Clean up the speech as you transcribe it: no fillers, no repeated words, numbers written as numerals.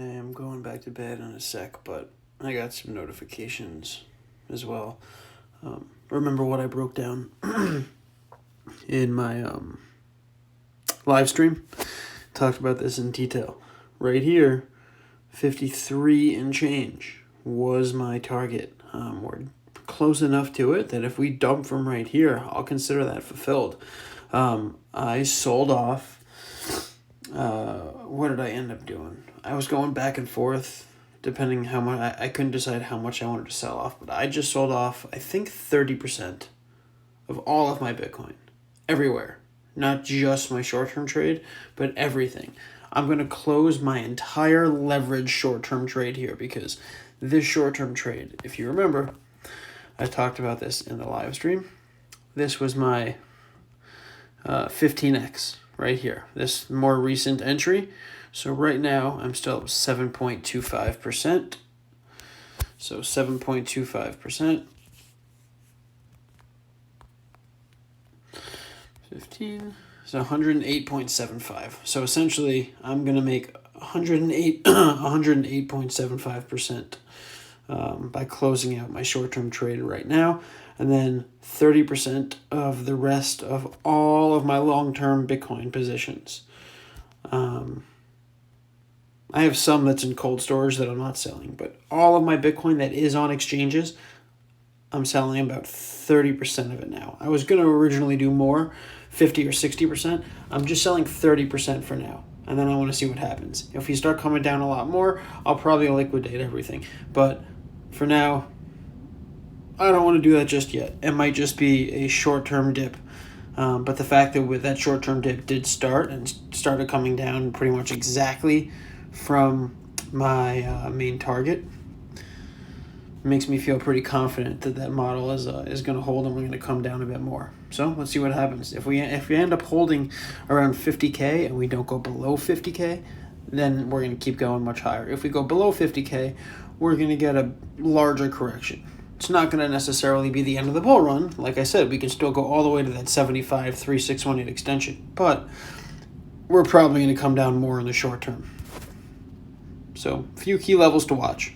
Hey, I'm going back to bed in a sec, but I got some notifications as well. Remember what I broke down in my live stream? Talked about this in detail. Right here, 53 and change was my target. We're close enough to it that if we dump from right here, I'll consider that fulfilled. I sold off. What did I end up doing? I was going back and forth depending how much. I couldn't decide how much I wanted to sell off, but I just sold off, I think, 30% of all of my Bitcoin. Everywhere. Not just my short-term trade, but everything. I'm going to close my entire leverage short-term trade here because this short-term trade, if you remember, I talked about this in the live stream. This was my 15x right here, this more recent entry. So right now I'm still at 7.25%. So 7.25%. 15 is 108.75. So essentially I'm going to make 108.75% by closing out my short-term trade right now, and then 30% of the rest of all of my long-term Bitcoin positions. I have some that's in cold storage that I'm not selling, but all of my Bitcoin that is on exchanges, I'm selling about 30% of it now. I was going to originally do more, 50 or 60%. I'm just selling 30% for now, and then I want to see what happens. If we start coming down a lot more, I'll probably liquidate everything. But for now, I don't want to do that just yet. It might just be a short-term dip. But the fact that with that short-term dip did start and started coming down pretty much exactly from my main target makes me feel pretty confident that that model is going to hold and we're going to come down a bit more. So let's see what happens. If we end up holding around 50K and we don't go below 50K, then we're going to keep going much higher. If we go below 50K, we're going to get a larger correction. It's not going to necessarily be the end of the bull run. Like I said, we can still go all the way to that 75.3618 extension, but we're probably going to come down more in the short term. So, a few key levels to watch.